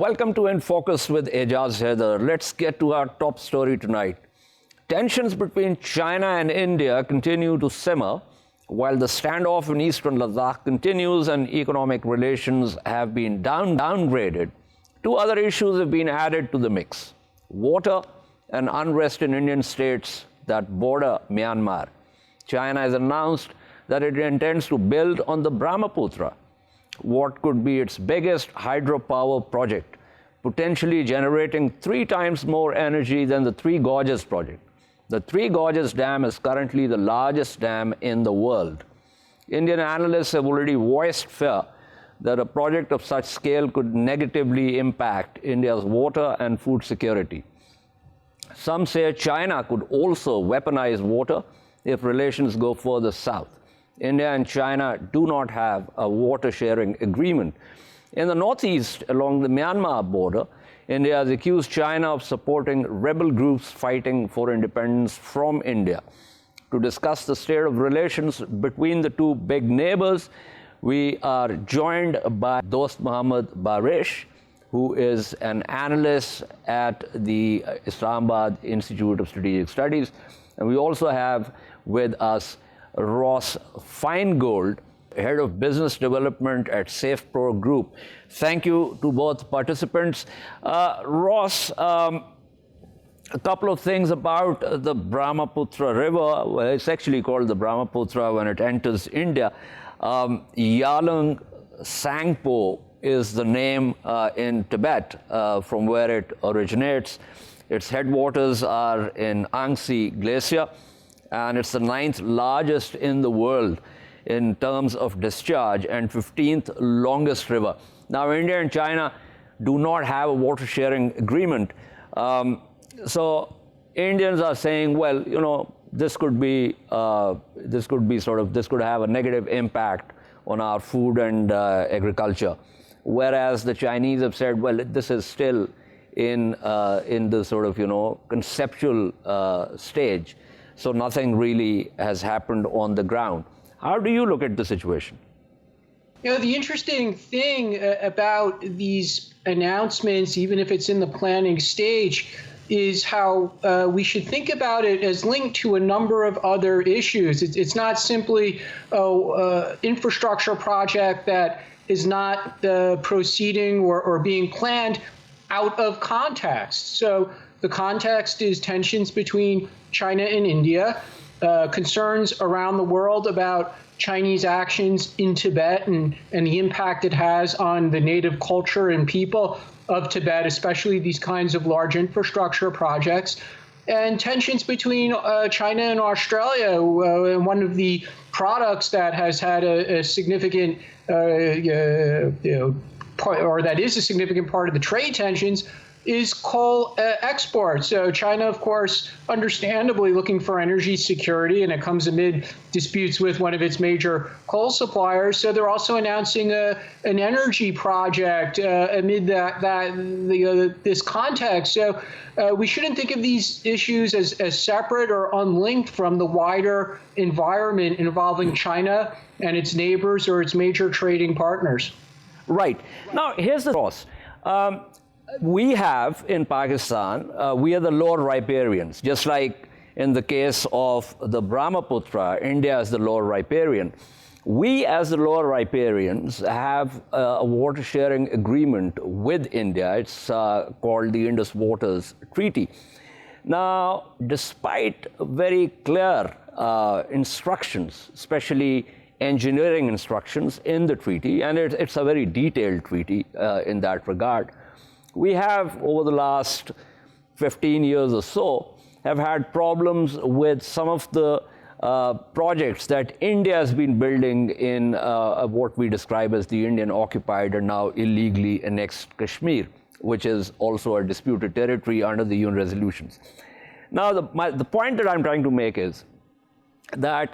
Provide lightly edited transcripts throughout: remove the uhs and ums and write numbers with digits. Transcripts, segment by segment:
Welcome to In Focus with Ejaz Haider. Let's get to our top story tonight. Tensions between China and India continue to simmer, while the standoff in eastern Ladakh continues and economic relations have been downgraded. Two other issues have been added to the mix: water and unrest in Indian states that border Myanmar. China has announced that it intends to build on the Brahmaputra, what could be its biggest hydropower project, potentially generating 3 times more energy than the Three Gorges project. The Three Gorges Dam is currently the largest dam in the world. Indian analysts have already voiced fear that a project of such scale could negatively impact India's water and food security. Some say China could also weaponize water if relations go further south. India and China do not have a water sharing agreement. In the northeast, along the Myanmar border, India has accused China of supporting rebel groups fighting for independence from India. To discuss the state of relations between the two big neighbors, we are joined by Dost Mohammad Barish, who is an analyst at the Islamabad Institute of Strategic Studies. And we also have with us Ross Feingold, Head of Business Development at SafePro Group. Thank you to both participants. Ross, a couple of things about the Brahmaputra River. Well, it's actually called the Brahmaputra when it enters India. Yalung Sangpo is the name in Tibet from where it originates. Its headwaters are in Angsi Glacier, and it's the 9th largest in the world in terms of discharge and 15th longest river. Now, India and China do not have a water sharing agreement. So Indians are saying, well, you know, this could have a negative impact on our food and agriculture. Whereas the Chinese have said, well, this is still in the sort of, conceptual stage. So nothing really has happened on the ground. How do you look at the situation? The interesting thing about these announcements, even if it's in the planning stage, is how we should think about it as linked to a number of other issues. It's not simply an infrastructure project that is not proceeding or being planned out of context. So the context is tensions between China and India, concerns around the world about Chinese actions in Tibet and the impact it has on the native culture and people of Tibet, especially these kinds of large infrastructure projects, and tensions between China and Australia. And one of the products that has had a significant or that is a significant part of the trade tensions is coal export. So China, of course, understandably looking for energy security, and it comes amid disputes with one of its major coal suppliers. So they're also announcing an energy project amid this context. So we shouldn't think of these issues as separate or unlinked from the wider environment involving China and its neighbors or its major trading partners. Right. Now, here's the cross. We have in Pakistan, we are the lower riparians, just like in the case of the Brahmaputra, India is the lower riparian. We, as the lower riparians, have a water sharing agreement with India. It's called the Indus Waters Treaty. Now, despite very clear instructions, especially engineering instructions in the treaty, and it's a very detailed treaty in that regard, we have, over the last 15 years or so, have had problems with some of the projects that India has been building in what we describe as the Indian-occupied and now illegally annexed Kashmir, which is also a disputed territory under the UN resolutions. Now, the point that I'm trying to make is that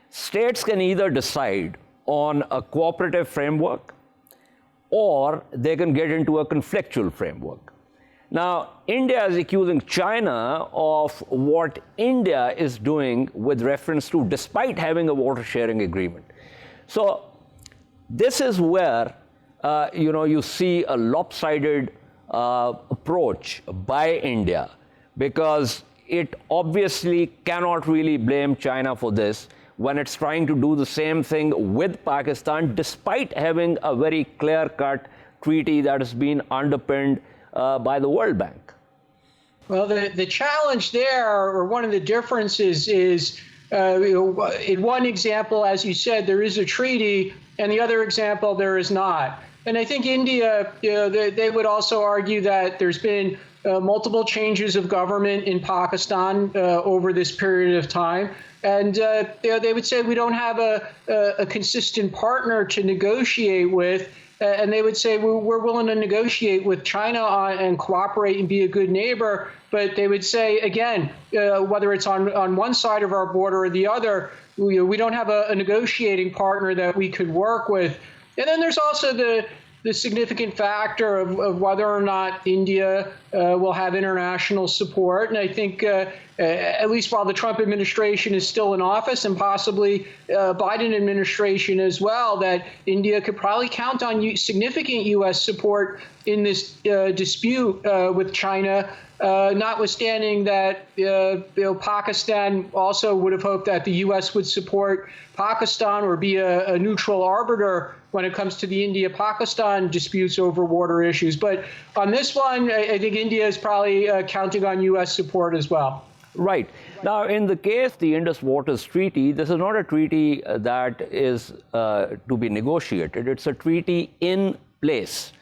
states can either decide on a cooperative framework or they can get into a conflictual framework. Now, India is accusing China of what India is doing with reference to, despite having a water sharing agreement. So this is where you see a lopsided approach by India, because it obviously cannot really blame China for this when it's trying to do the same thing with Pakistan, despite having a very clear-cut treaty that has been underpinned by the World Bank? Well, the challenge there, or one of the differences, is in one example, as you said, there is a treaty, and the other example, there is not. And I think India, they would also argue that there's been multiple changes of government in Pakistan over this period of time. And they would say we don't have a consistent partner to negotiate with. And they would say we're willing to negotiate with China and cooperate and be a good neighbor. But they would say, again, whether it's on one side of our border or the other, we don't have a negotiating partner that we could work with. And then there's also the significant factor of whether or not India will have international support. And I think at least while the Trump administration is still in office, and possibly Biden administration as well, that India could probably count on significant U.S. support in this dispute with China, notwithstanding that Pakistan also would have hoped that the U.S. would support Pakistan or be a neutral arbiter when it comes to the India-Pakistan disputes over water issues. But on this one, I think India is probably counting on U.S. support as well. Right. Now, in the case the Indus Waters Treaty, this is not a treaty that is to be negotiated. It's a treaty in place,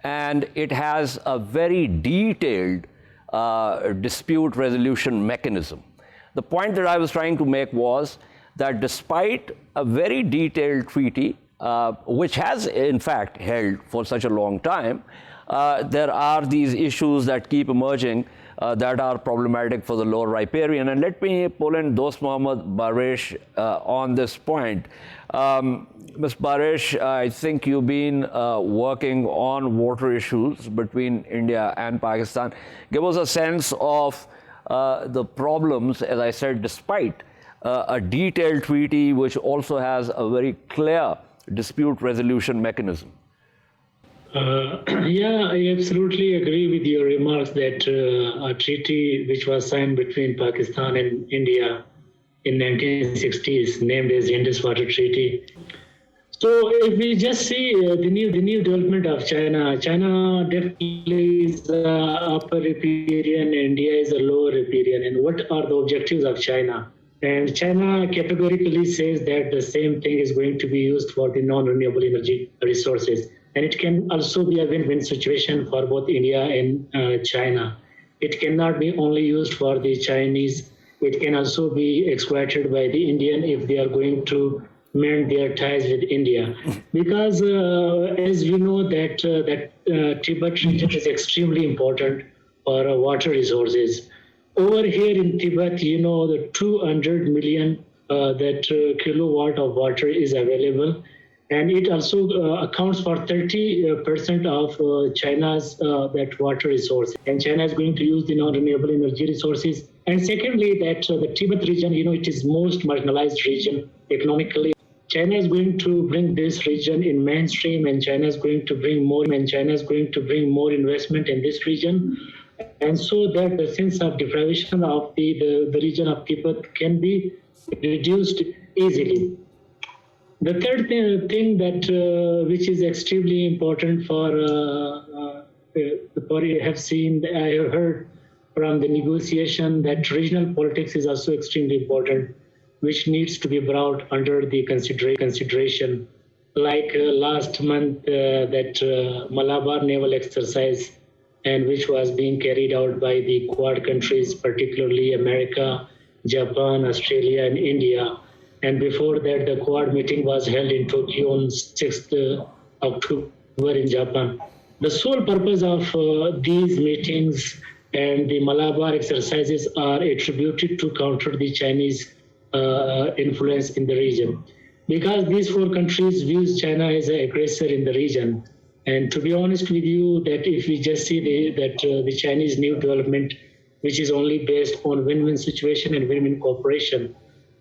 and it has a very detailed dispute resolution mechanism. The point that I was trying to make was that despite a very detailed treaty, which has in fact held for such a long time, there are these issues that keep emerging that are problematic for the lower riparian. And let me pull in Dost Mohammad Baresh on this point. Ms. Baresh, I think you've been working on water issues between India and Pakistan. Give us a sense of the problems, as I said, despite a detailed treaty which also has a very clear dispute resolution mechanism. Yeah, I absolutely agree with your remarks that a treaty which was signed between Pakistan and India in 1960s, named as Indus Water Treaty. So if we just see the new development of China, China definitely is upper riparian, India is a lower riparian. And what are the objectives of China? And China categorically says that the same thing is going to be used for the non-renewable energy resources. And it can also be a win-win situation for both India and China. It cannot be only used for the Chinese. It can also be exploited by the Indian if they are going to mend their ties with India. Because as we know that Tibet region is extremely important for water resources. Over here in Tibet, the 200 million kilowatt of water is available. And it also accounts for 30% of China's that water resource. And China is going to use the non-renewable energy resources. And secondly, that the Tibet region, it is most marginalized region economically. China is going to bring this region in mainstream, and China is going to bring more investment in this region. And so that the sense of deprivation of the region of Tibet can be reduced easily. The third thing that which is extremely important for I have heard from the negotiation that regional politics is also extremely important, which needs to be brought under the consideration. Like last month, that Malabar naval exercise, and which was being carried out by the Quad countries, particularly America, Japan, Australia, and India. And before that, the Quad meeting was held in Tokyo on 6th October in Japan. The sole purpose of these meetings and the Malabar exercises are attributed to counter the Chinese influence in the region. Because these four countries view China as an aggressor in the region. And to be honest with you, that if we just see the Chinese new development, which is only based on win-win situation and win-win cooperation.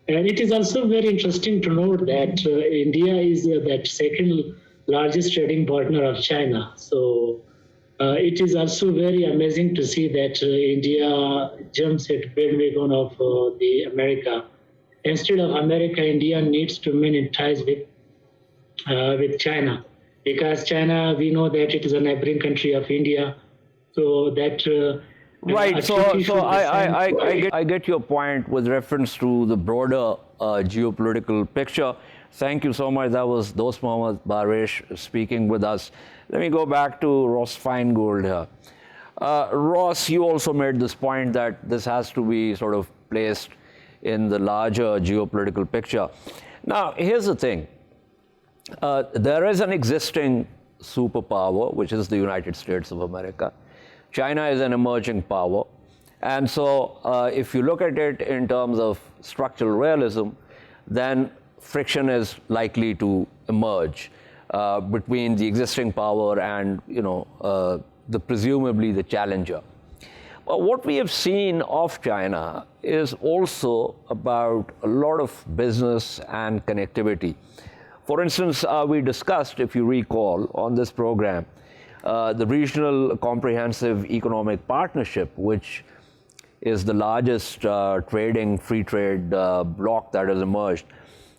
And it is also very interesting to note that India is that second largest trading partner of China. So it is also very amazing to see that India jumps at bandwagon of the America. Instead of America, India needs to maintain ties with China, because China, we know that it is a neighboring country of India, so that Right. So I get your point with reference to the broader geopolitical picture. Thank you so much. That was Dost Mohammad Baresh speaking with us. Let me go back to Ross Feingold here. Ross, you also made this point that this has to be sort of placed in the larger geopolitical picture. Now, here's the thing. There is an existing superpower, which is the United States of America. China is an emerging power. And so if you look at it in terms of structural realism, then friction is likely to emerge between the existing power and, presumably the challenger. But what we have seen of China is also about a lot of business and connectivity. For instance, we discussed, if you recall, on this program, the Regional Comprehensive Economic Partnership, which is the largest free trade bloc that has emerged.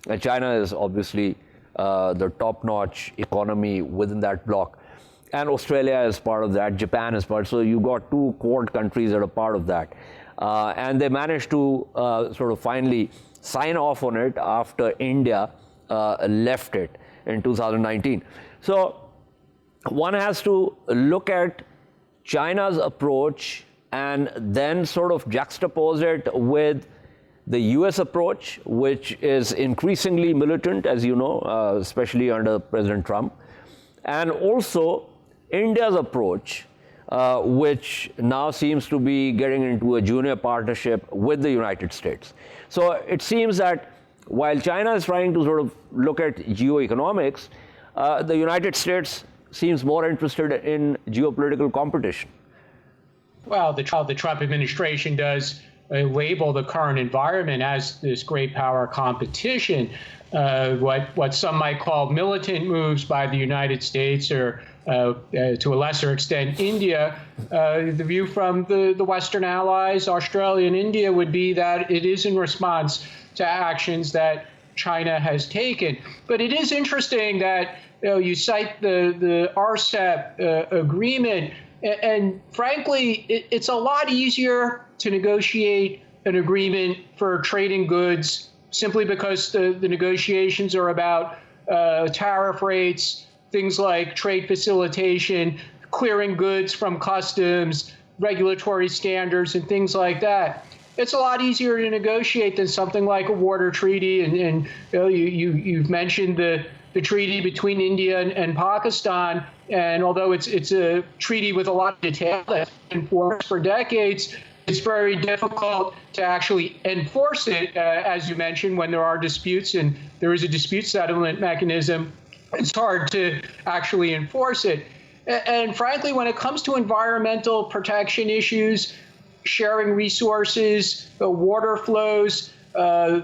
And China is obviously the top-notch economy within that bloc. And Australia is part of that, Japan is part. So you've got two Quad countries that are part of that. And they managed to sort of finally sign off on it after India left it in 2019. So one has to look at China's approach and then sort of juxtapose it with the US approach, which is increasingly militant, as you know, especially under President Trump, and also India's approach, which now seems to be getting into a junior partnership with the United States. So it seems that while China is trying to sort of look at geoeconomics, the United States seems more interested in geopolitical competition. Well, the Trump administration does label the current environment as this great power competition. What some might call militant moves by the United States, or to a lesser extent India, the view from the Western allies, Australia and India, would be that it is in response to actions that China has taken. But it is interesting that you cite the RCEP agreement, and frankly, it's a lot easier to negotiate an agreement for trading goods simply because the negotiations are about tariff rates, things like trade facilitation, clearing goods from customs, regulatory standards, and things like that. It's a lot easier to negotiate than something like a water treaty. And you've mentioned the treaty between India and Pakistan. And although it's a treaty with a lot of detail that's been enforced for decades, it's very difficult to actually enforce it, as you mentioned, when there are disputes and there is a dispute settlement mechanism. It's hard to actually enforce it. And frankly, when it comes to environmental protection issues, sharing resources, water flows,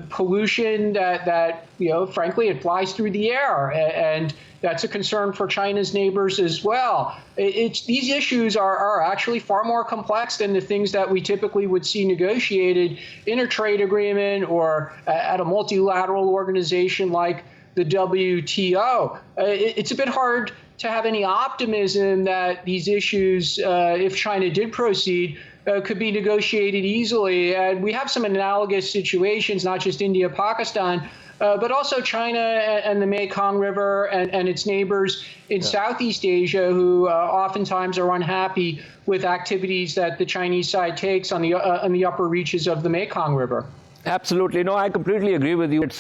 pollution that frankly, it flies through the air, and that's a concern for China's neighbors as well. These issues are actually far more complex than the things that we typically would see negotiated in a trade agreement or at a multilateral organization like the WTO. It's a bit hard to have any optimism that these issues, if China did proceed, could be negotiated easily. And we have some analogous situations, not just India, Pakistan, but also China and the Mekong River and its neighbors in Southeast Asia, who oftentimes are unhappy with activities that the Chinese side takes on the upper reaches of the Mekong River. Absolutely. No, I completely agree with you. It's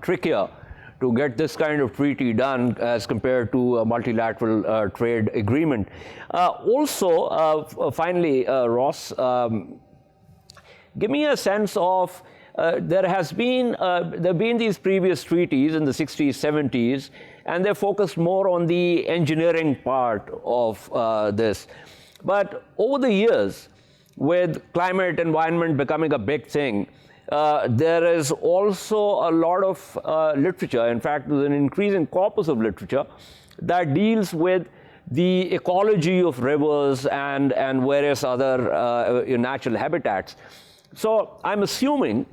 trickier to get this kind of treaty done as compared to a multilateral trade agreement. Finally, Ross, give me a sense of there have been these previous treaties in the 60s, 70s, and they're focused more on the engineering part of this. But over the years, with climate, environment becoming a big thing, there is also a lot of literature. In fact, there's an increasing corpus of literature that deals with the ecology of rivers and various other natural habitats. So I'm assuming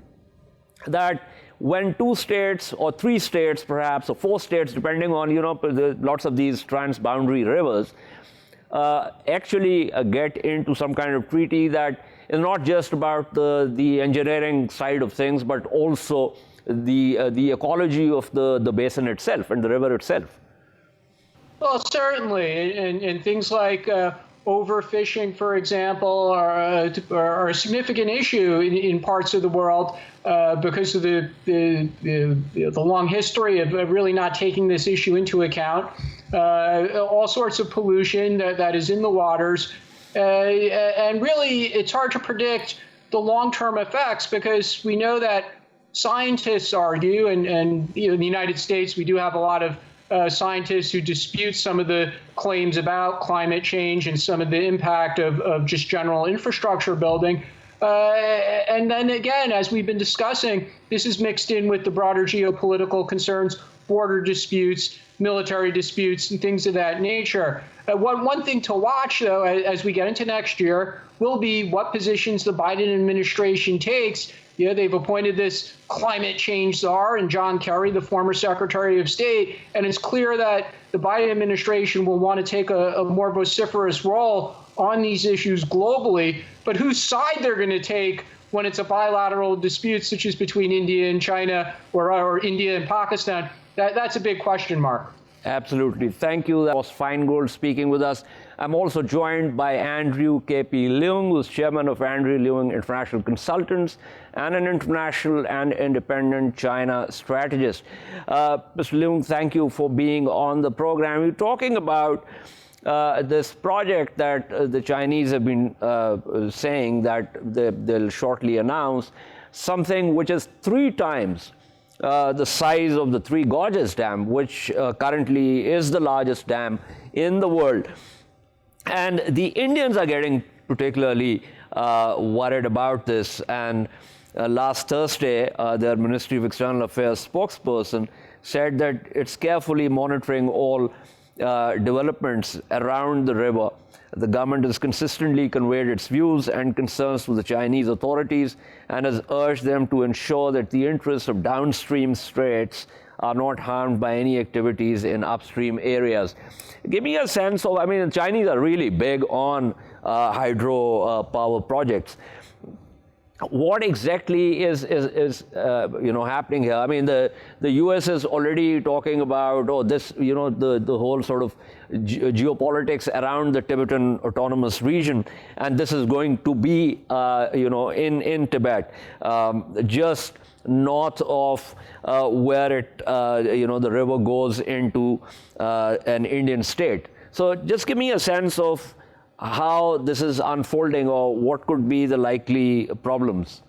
that when 2 states or 3 states perhaps, or 4 states, depending on, lots of these transboundary rivers, actually get into some kind of treaty that is not just about the engineering side of things, but also the ecology of the basin itself and the river itself. Well, certainly, and things like overfishing, for example, are a significant issue in parts of the world because of the long history of really not taking this issue into account. All sorts of pollution that is in the waters, and really, it's hard to predict the long-term effects because we know that scientists argue, and in the United States, we do have a lot of scientists who dispute some of the claims about climate change and some of the impact of just general infrastructure building. And then again, as we've been discussing, this is mixed in with the broader geopolitical concerns, border disputes, military disputes, and things of that nature. One thing to watch, though, as we get into next year, will be what positions the Biden administration takes. They've appointed this climate change czar and John Kerry, the former Secretary of State, and it's clear that the Biden administration will want to take a more vociferous role on these issues globally. But whose side they're going to take when it's a bilateral dispute, such as between India and China or India and Pakistan, that's a big question mark. Absolutely. Thank you. That was Feingold speaking with us. I'm also joined by Andrew K.P. Leung, who's chairman of Andrew Leung International Consultants and an international and independent China strategist. Mr. Leung, thank you for being on the program. We're talking about this project that the Chinese have been saying that they'll shortly announce, something which is 3 times the size of the Three Gorges Dam, which currently is the largest dam in the world. And the Indians are getting particularly worried about this. And last Thursday, their Ministry of External Affairs spokesperson said that it's carefully monitoring all developments around the river. The government has consistently conveyed its views and concerns to the Chinese authorities and has urged them to ensure that the interests of downstream states are not harmed by any activities in upstream areas. Give me a sense of, the Chinese are really big on hydro power projects. What exactly is happening here? The U.S. is already talking about the whole sort of geopolitics around the Tibetan Autonomous Region, and this is going to be in Tibet, just north of where the river goes into an Indian state. So just give me a sense of how this is unfolding, or what could be the likely problems.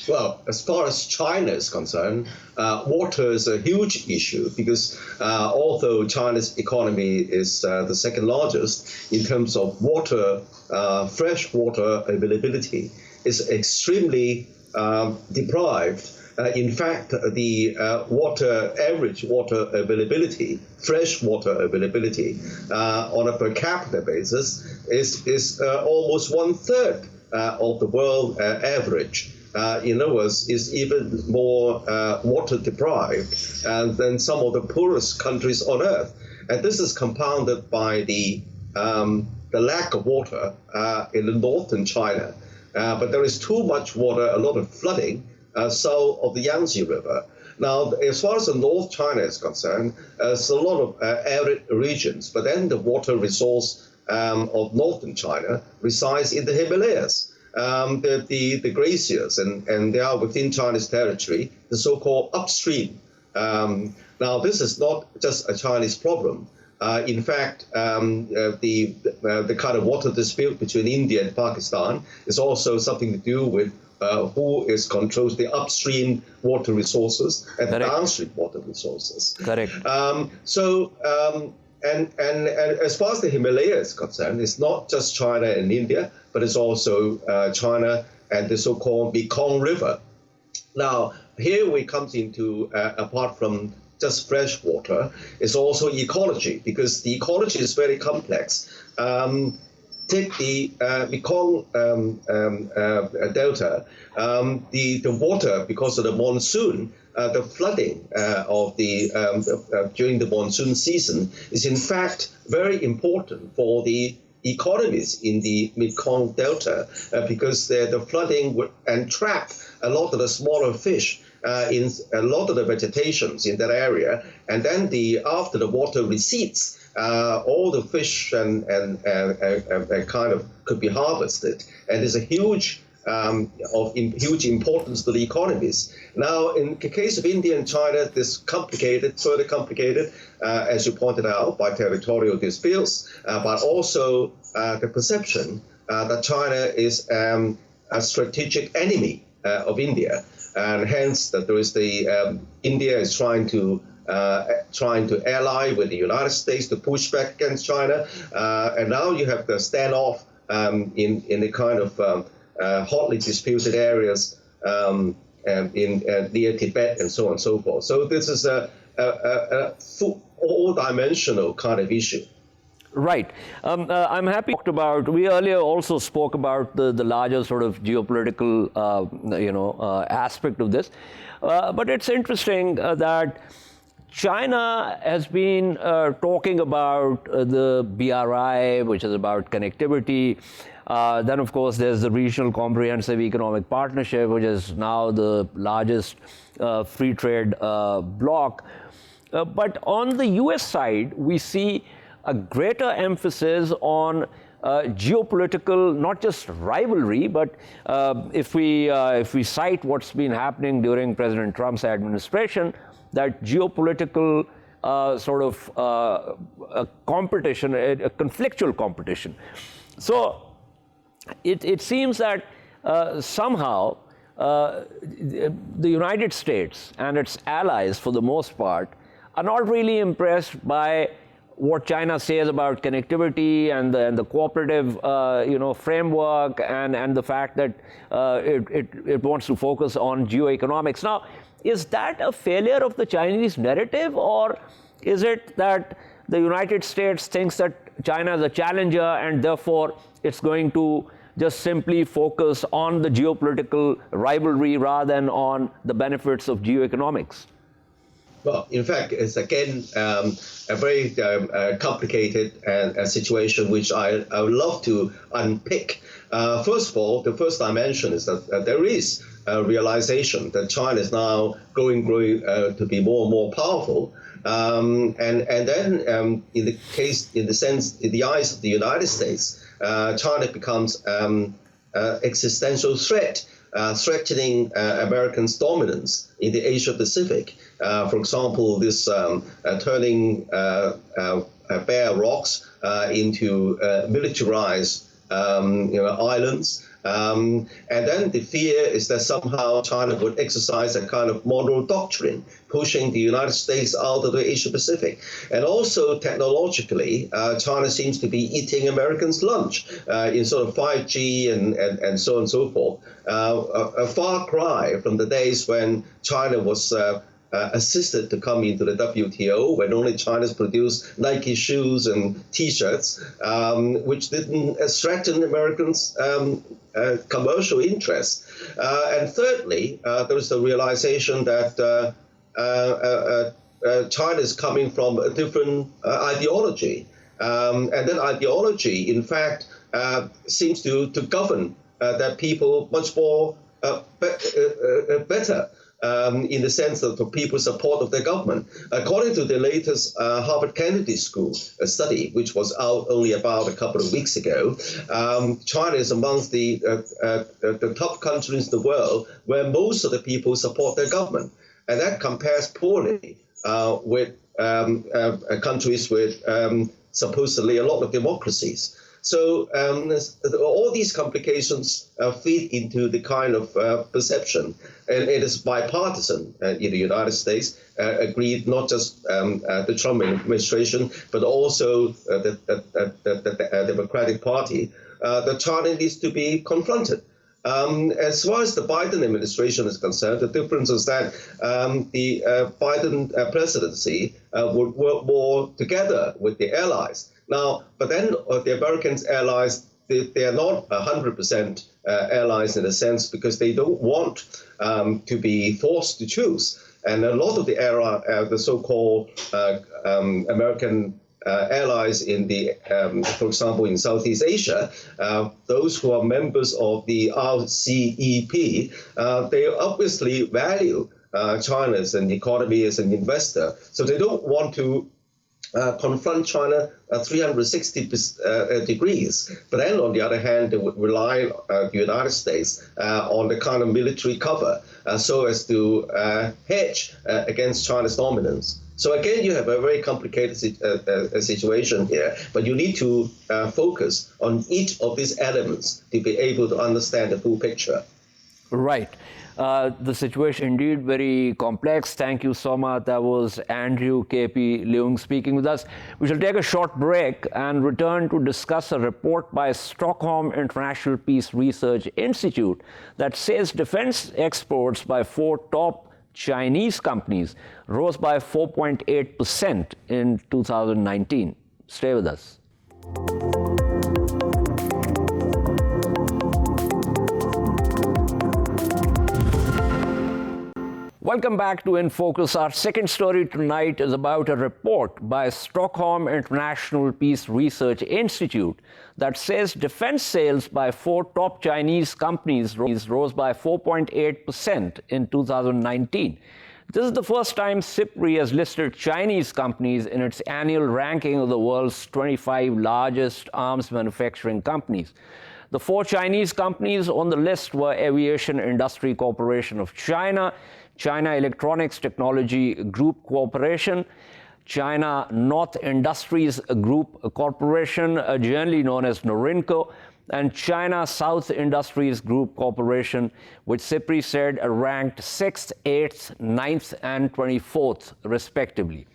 Well, as far as China is concerned, water is a huge issue because although China's economy is the second largest in terms of water, fresh water availability is extremely deprived. In fact, the average water availability, fresh water availability on a per capita basis is almost 1/3 of the world average. In other words, is even more water deprived than some of the poorest countries on earth. And this is compounded by the lack of water in the northern China. But there is too much water, a lot of flooding, south of the Yangtze River. Now, as far as the North China is concerned, there's a lot of arid regions, but then the water resource of northern China resides in the Himalayas. The glaciers, and they are within China's territory, the so-called upstream. Now, this is not just a Chinese problem. In fact, the kind of water dispute between India and Pakistan is also something to do with who controls the upstream water resources and the downstream water resources. Correct. And as far as the Himalaya is concerned, it's not just China and India, but it's also China and the so-called Mekong River. Now, here we come into, apart from just fresh water, it's also ecology, because the ecology is very complex. Take the Mekong Delta, the water, because of the monsoon, the flooding of during the monsoon season is in fact very important for the economies in the Mekong Delta, because the flooding would entrap a lot of the smaller fish in a lot of the vegetations in that area, and then after the water recedes, all the fish and kind of could be harvested, and there's a huge huge importance to the economies. Now, in the case of India and China, this further complicated, as you pointed out, by territorial disputes, but also the perception that China is a strategic enemy of India, and hence that there is India is trying to ally with the United States to push back against China, and now you have the standoff in the kind of hotly disputed areas near Tibet and so on and so forth. So this is a all-dimensional kind of issue. Right. I'm happy we earlier also spoke about the larger sort of geopolitical, aspect of this. But it's interesting that China has been talking about the BRI, which is about connectivity. Then, of course, there's the Regional Comprehensive Economic Partnership, which is now the largest free trade bloc. But on the US side, we see a greater emphasis on geopolitical, not just rivalry, but if we cite what's been happening during President Trump's administration, that geopolitical sort of a competition, a conflictual competition. So it seems that somehow the United States and its allies, for the most part, are not really impressed by what China says about connectivity and the cooperative, framework, and the fact that it wants to focus on geoeconomics. Now, is that a failure of the Chinese narrative, or is it that the United States thinks that China is a challenger and therefore it's going to just simply focus on the geopolitical rivalry rather than on the benefits of geoeconomics? Well, in fact, it's again a very complicated situation which I would love to unpick. First of all, the first dimension is that there is a realization that China is now growing to be more and more powerful. And then in the eyes of the United States, China becomes existential threat, threatening Americans' dominance in the Asia Pacific. For example, this turning bare rocks into militarized islands. And then the fear is that somehow China would exercise a kind of moral doctrine, pushing the United States out of the Asia Pacific. And also technologically, China seems to be eating Americans' lunch in sort of 5G and so on and so forth. A far cry from the days when China was assisted to come into the WTO, when only China's produced Nike shoes and T-shirts, which didn't threaten Americans' commercial interests. And thirdly, there is the realization that China is coming from a different ideology. And that ideology, in fact, seems to govern that people much more better. In the sense of the people's support of their government. According to the latest Harvard Kennedy School study, which was out only about a couple of weeks ago, China is amongst the top countries in the world where most of the people support their government. And that compares poorly with countries with supposedly a lot of democracies. So all these complications feed into the kind of perception, and it is bipartisan in the United States, agreed not just the Trump administration, but also the Democratic Party, that China needs to be confronted. As far as the Biden administration is concerned, the difference is that the Biden presidency would work more together with the allies. Now, but then the American allies, they are not 100% allies in a sense because they don't want to be forced to choose. And a lot of the so-called American allies in the, for example, in Southeast Asia, those who are members of the RCEP, they obviously value China as an economy, as an investor. So they don't want to confront China 360 degrees. But then, on the other hand, they would rely on the United States on the kind of military cover so as to hedge against China's dominance. So again, you have a very complicated situation here, but you need to focus on each of these elements to be able to understand the full picture. Right. The situation indeed very complex. Thank you so much. That was Andrew K.P. Leung speaking with us. We shall take a short break and return to discuss a report by Stockholm International Peace Research Institute that says defense exports by 4 top Chinese companies rose by 4.8% in 2019. Stay with us. Welcome back to In Focus. Our second story tonight is about a report by Stockholm International Peace Research Institute that says defense sales by 4 top Chinese companies rose by 4.8% in 2019. This is the first time SIPRI has listed Chinese companies in its annual ranking of the world's 25 largest arms manufacturing companies. The 4 Chinese companies on the list were Aviation Industry Corporation of China, China Electronics Technology Group Corporation, China North Industries Group Corporation, generally known as Norinco, and China South Industries Group Corporation, which SIPRI said ranked 6th, 8th, 9th, and 24th, respectively.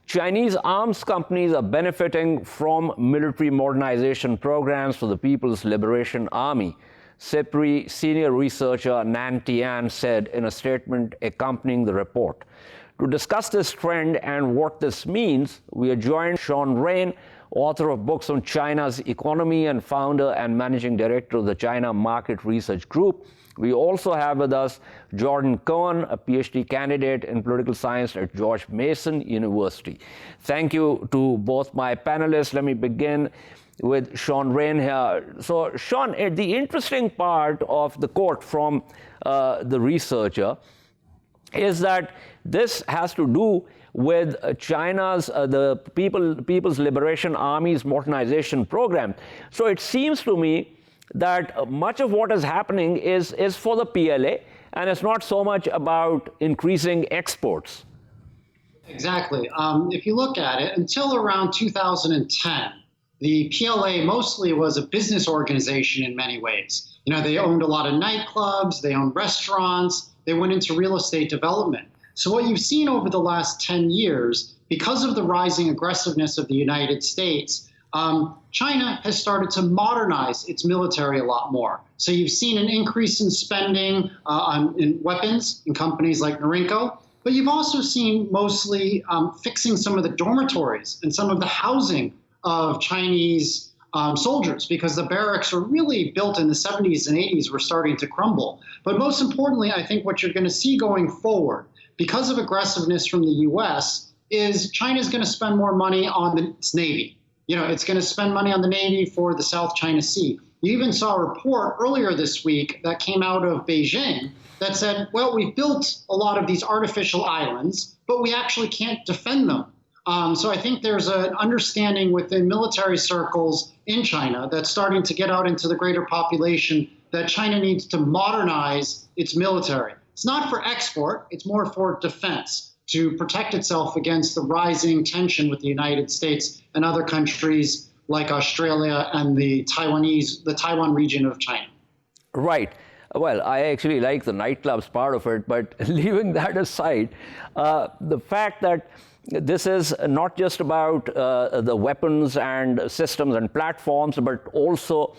Chinese arms companies are benefiting from military modernization programs for the People's Liberation Army, SIPRI senior researcher Nan Tian said in a statement accompanying the report. To discuss this trend and what this means, we are joined by Sean Rain, author of books on China's economy and founder and managing director of the China Market Research Group. We also have with us Jordan Cohen, a PhD candidate in political science at George Mason University. Thank you to both my panelists. Let me begin with Sean Rain here. So, Sean, the interesting part of the quote from the researcher is that this has to do with China's, the People's Liberation Army's modernization program. So it seems to me that much of what is happening is for the PLA, and it's not so much about increasing exports. Exactly. If you look at it, until around 2010, the PLA mostly was a business organization in many ways. You know, they owned a lot of nightclubs, they owned restaurants, they went into real estate development. So what you've seen over the last 10 years, because of the rising aggressiveness of the United States, China has started to modernize its military a lot more. So you've seen an increase in spending in weapons in companies like Norinco, but you've also seen mostly fixing some of the dormitories and some of the housing of Chinese soldiers, because the barracks were really built in the 70s and 80s were starting to crumble. But most importantly, I think what you're going to see going forward, because of aggressiveness from the US, is China's going to spend more money on its Navy. You know, it's going to spend money on the Navy for the South China Sea. You even saw a report earlier this week that came out of Beijing that said, well, we've built a lot of these artificial islands, but we actually can't defend them. So I think there's an understanding within military circles in China that's starting to get out into the greater population that China needs to modernize its military. It's not for export, it's more for defense, to protect itself against the rising tension with the United States and other countries like Australia and the Taiwan region of China. Right. Well, I actually like the nightclubs part of it, but leaving that aside, the fact that this is not just about the weapons and systems and platforms, but also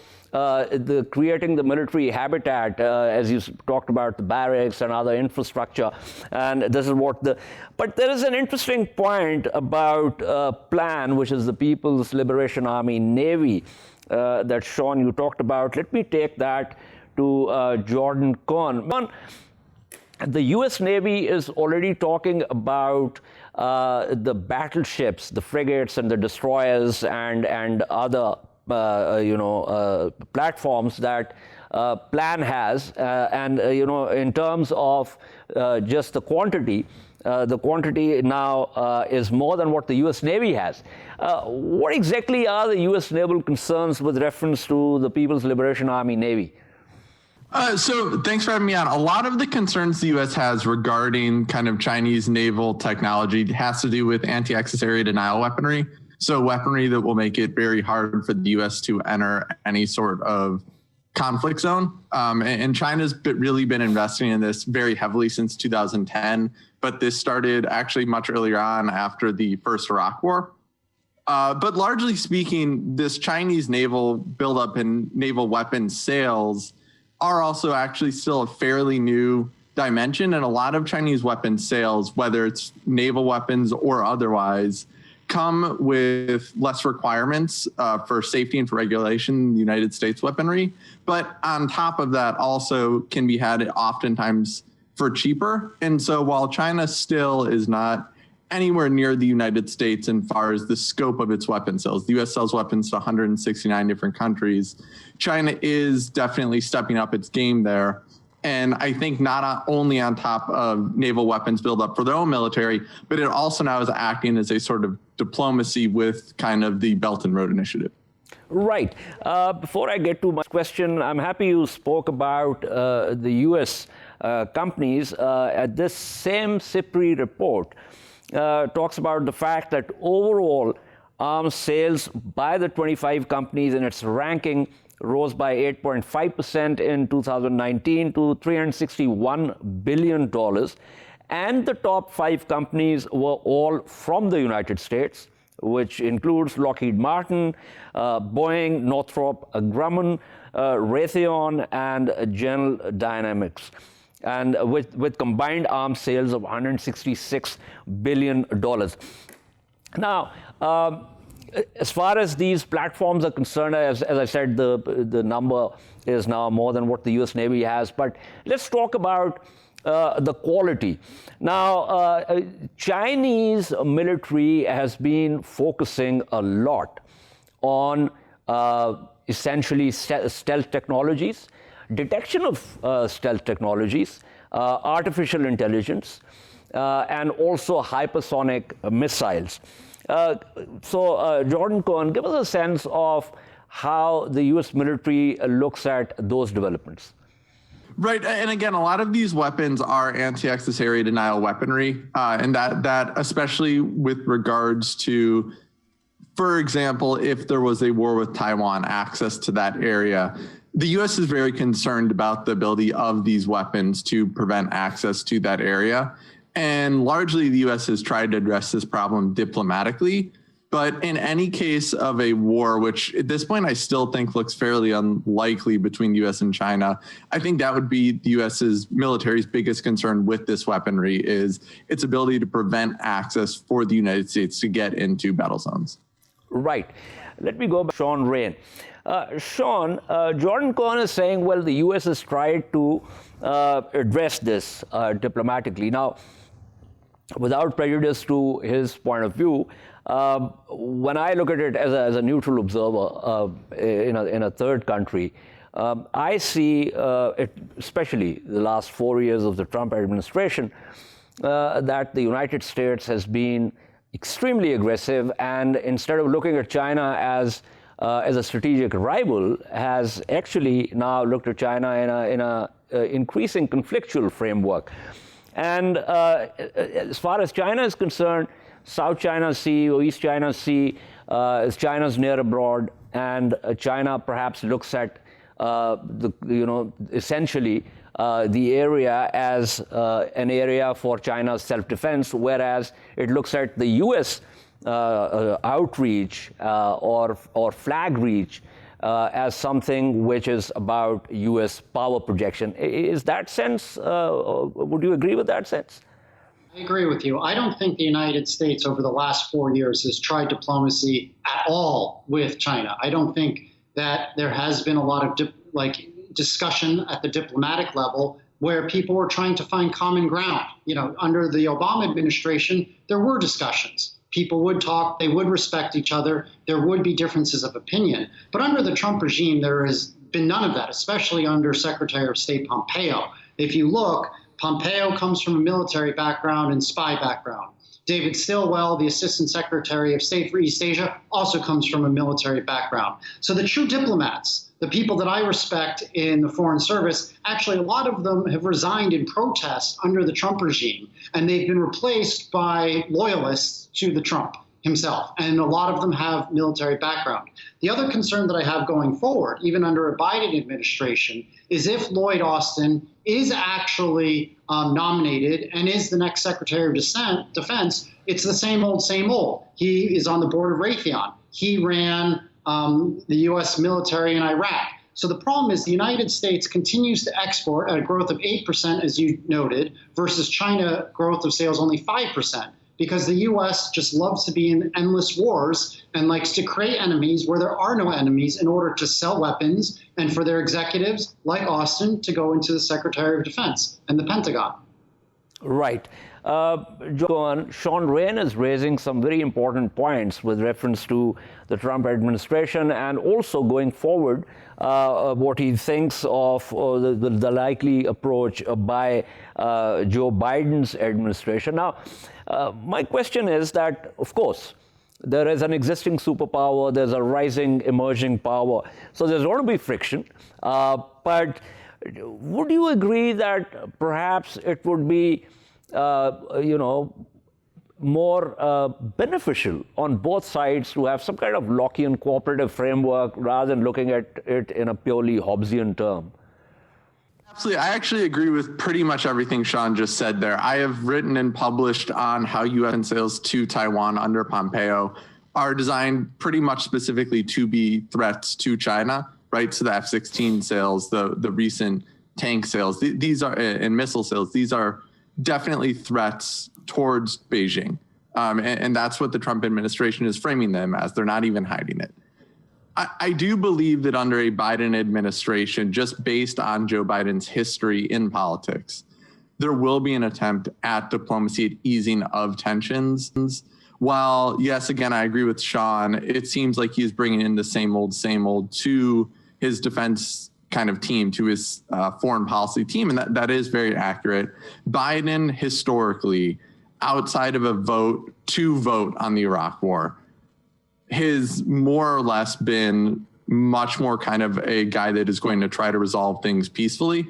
creating the military habitat, as you talked about, the barracks and other infrastructure. And this is but there is an interesting point about PLAN, which is the People's Liberation Army Navy, that Sean, you talked about. Let me take that to Jordan Cohen. The US Navy is already talking about the battleships, the frigates and the destroyers and other platforms that PLAN has. In terms of just the quantity now is more than what the US Navy has. What exactly are the US naval concerns with reference to the People's Liberation Army Navy? So thanks for having me on. A lot of the concerns the U.S. has regarding kind of Chinese naval technology has to do with anti-access area denial weaponry. So weaponry that will make it very hard for the U.S. to enter any sort of conflict zone. And China's really been investing in this very heavily since 2010. But this started actually much earlier on after the first Iraq War. But largely speaking, this Chinese naval buildup and naval weapons sales are also actually still a fairly new dimension. And a lot of Chinese weapons sales, whether it's naval weapons or otherwise, come with less requirements for safety and for regulation in the United States weaponry. But on top of that, also can be had oftentimes for cheaper. And so while China still is not anywhere near the United States as far as the scope of its weapon sales, the U.S. sells weapons to 169 different countries. China is definitely stepping up its game there. And I think not only on top of naval weapons buildup for their own military, but it also now is acting as a sort of diplomacy with kind of the Belt and Road Initiative. Right. Before I get to my question, I'm happy you spoke about the U.S. Companies. At this same SIPRI report talks about the fact that overall arms sales by the 25 companies in its ranking rose by 8.5% in 2019 to $361 billion. And the top 5 companies were all from the United States, which includes Lockheed Martin, Boeing, Northrop Grumman, Raytheon, and General Dynamics, and with combined arms sales of $166 billion. Now, as far as these platforms are concerned, as I said, the number is now more than what the US Navy has. But let's talk about the quality. Now, Chinese military has been focusing a lot on essentially stealth technologies, detection of stealth technologies, artificial intelligence, and also hypersonic missiles. So, Jordan Cohen, give us a sense of how the U.S. military looks at those developments. Right. And again, a lot of these weapons are anti-access area denial weaponry. And that especially with regards to, for example, if there was a war with Taiwan, access to that area. The U.S. is very concerned about the ability of these weapons to prevent access to that area. And largely, the U.S. has tried to address this problem diplomatically. But in any case of a war, which at this point I still think looks fairly unlikely between the U.S. and China, I think that would be the U.S.'s military's biggest concern with this weaponry is its ability to prevent access for the United States to get into battle zones. Right. Let me go back to Sean Rain. Sean, Jordan Cohen is saying, well, the U.S. has tried to address this diplomatically. Now, without prejudice to his point of view, when I look at it as a neutral observer in a third country, I see, especially the last 4 years of the Trump administration, that the United States has been extremely aggressive, and instead of looking at China as a strategic rival, has actually now looked at China in a increasing conflictual framework. And as far as China is concerned, South China Sea or East China Sea is China's near abroad, and China perhaps looks at essentially the area as an area for China's self-defense, whereas it looks at the U.S. Outreach or flag reach as something which is about U.S. power projection. Is that sense, would you agree with that sense? I agree with you. I don't think the United States over the last 4 years has tried diplomacy at all with China. I don't think that there has been a lot of discussion at the diplomatic level where people were trying to find common ground. You know, under the Obama administration, there were discussions. People would talk, they would respect each other, there would be differences of opinion. But under the Trump regime, there has been none of that, especially under Secretary of State Pompeo. If you look, Pompeo comes from a military background and spy background. David Stilwell, the Assistant Secretary of State for East Asia, also comes from a military background. So the true diplomats, the people that I respect in the Foreign Service, actually a lot of them have resigned in protest under the Trump regime, and they've been replaced by loyalists to the Trump himself, and a lot of them have military background. The other concern that I have going forward, even under a Biden administration, is if Lloyd Austin is actually nominated and is the next Secretary of Defense, it's the same old, same old. He is on the board of Raytheon. He ran the U.S. military in Iraq. So the problem is the United States continues to export at a growth of 8%, as you noted, versus China growth of sales only 5%. Because the U.S. just loves to be in endless wars and likes to create enemies where there are no enemies in order to sell weapons and for their executives, like Austin, to go into the Secretary of Defense and the Pentagon. Right. John, Sean Reyne is raising some very important points with reference to the Trump administration and also going forward what he thinks of the likely approach by Joe Biden's administration. Now, my question is that, of course, there is an existing superpower, there's a rising emerging power, so there's going to be friction. But would you agree that perhaps it would be more beneficial on both sides to have some kind of Lockean cooperative framework rather than looking at it in a purely Hobbesian term? Absolutely. I actually agree with pretty much everything Sean just said there. I have written and published on how U.S. sales to Taiwan under Pompeo are designed pretty much specifically to be threats to China, right? So the F-16 sales, the recent tank sales, these are, and missile sales, these are definitely threats towards Beijing. And that's what the Trump administration is framing them as. They're not even hiding it. I do believe that under a Biden administration, just based on Joe Biden's history in politics, there will be an attempt at diplomacy, at easing of tensions. While, yes, again, I agree with Sean, it seems like he's bringing in the same old to his defense kind of team, to his foreign policy team, and that is very accurate. Biden, historically, outside of a vote on the Iraq War, has more or less been much more kind of a guy that is going to try to resolve things peacefully.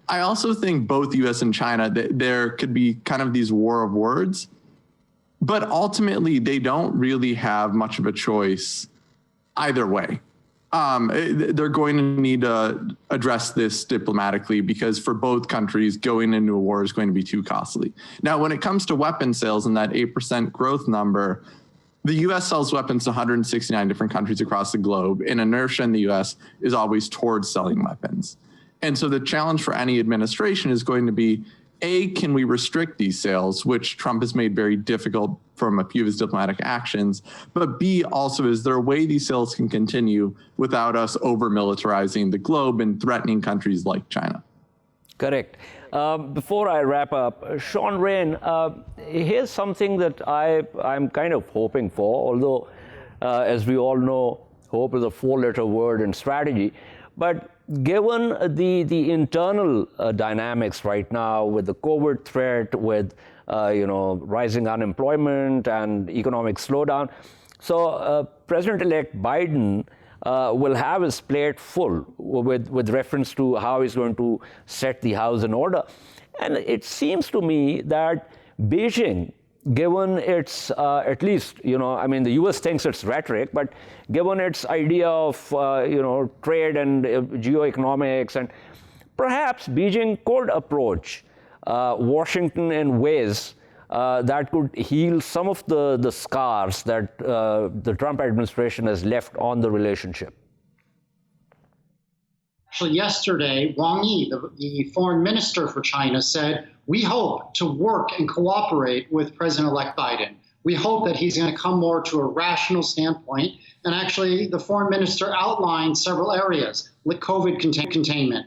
I also think both U.S. and China, there could be kind of these war of words, but ultimately they don't really have much of a choice either way. They're going to need to address this diplomatically because for both countries, going into a war is going to be too costly. Now, when it comes to weapon sales and that 8% growth number, the U.S. sells weapons to 169 different countries across the globe, and inertia in the U.S. is always towards selling weapons. And so the challenge for any administration is going to be, A, can we restrict these sales, which Trump has made very difficult from a few of his diplomatic actions, but B, also, is there a way these sales can continue without us over-militarizing the globe and threatening countries like China? Correct. Before I wrap up, Sean Reyne, here's something that I'm kind of hoping for, although, as we all know, hope is a four-letter word in strategy. But given the internal dynamics right now with the COVID threat, with rising unemployment and economic slowdown, so President-elect Biden will have his plate full with reference to how he's going to set the house in order. And it seems to me that Beijing, given its, at least, the U.S. thinks it's rhetoric, but given its idea of, trade and geoeconomics, and perhaps Beijing could approach Washington in ways that could heal some of the scars that the Trump administration has left on the relationship? Actually, yesterday, Wang Yi, the foreign minister for China, said, we hope to work and cooperate with President-elect Biden. We hope that he's going to come more to a rational standpoint. And actually, the foreign minister outlined several areas, like COVID containment,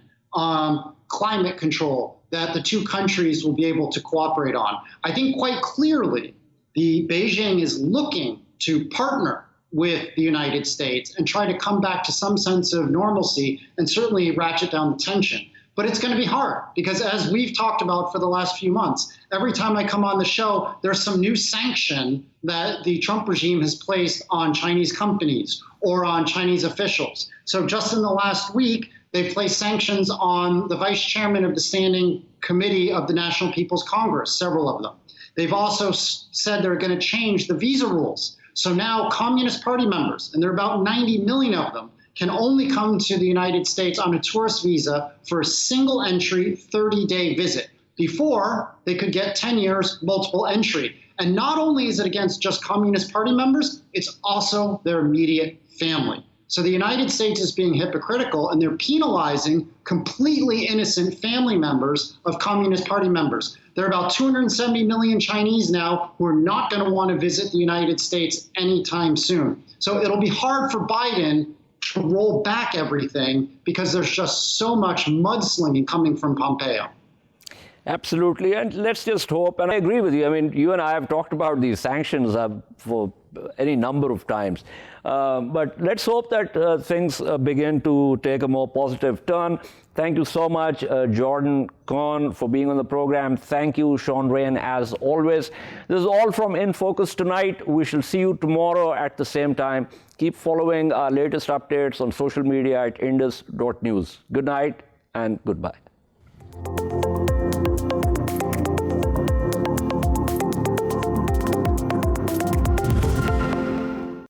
climate control, that the two countries will be able to cooperate on. I think quite clearly, Beijing is looking to partner with the United States and try to come back to some sense of normalcy and certainly ratchet down the tension. But it's going to be hard because, as we've talked about for the last few months, every time I come on the show, there's some new sanction that the Trump regime has placed on Chinese companies or on Chinese officials. So just in the last week, they've placed sanctions on the vice chairman of the Standing Committee of the National People's Congress, several of them. They've also said they're going to change the visa rules. So now Communist Party members, and there are about 90 million of them, can only come to the United States on a tourist visa for a single entry 30-day visit. Before, they could get 10 years multiple entry. And not only is it against just Communist Party members, it's also their immediate family. So the United States is being hypocritical, and they're penalizing completely innocent family members of Communist Party members. There are about 270 million Chinese now who are not going to want to visit the United States anytime soon. So it'll be hard for Biden to roll back everything because there's just so much mudslinging coming from Pompeo. Absolutely, and let's just hope, and I agree with you. I mean, you and I have talked about these sanctions for any number of times. But let's hope that things begin to take a more positive turn. Thank you so much, Jordan Kohn, for being on the program. Thank you, Sean Rain, as always. This is all from In Focus tonight. We shall see you tomorrow at the same time. Keep following our latest updates on social media at indus.news. Good night and goodbye.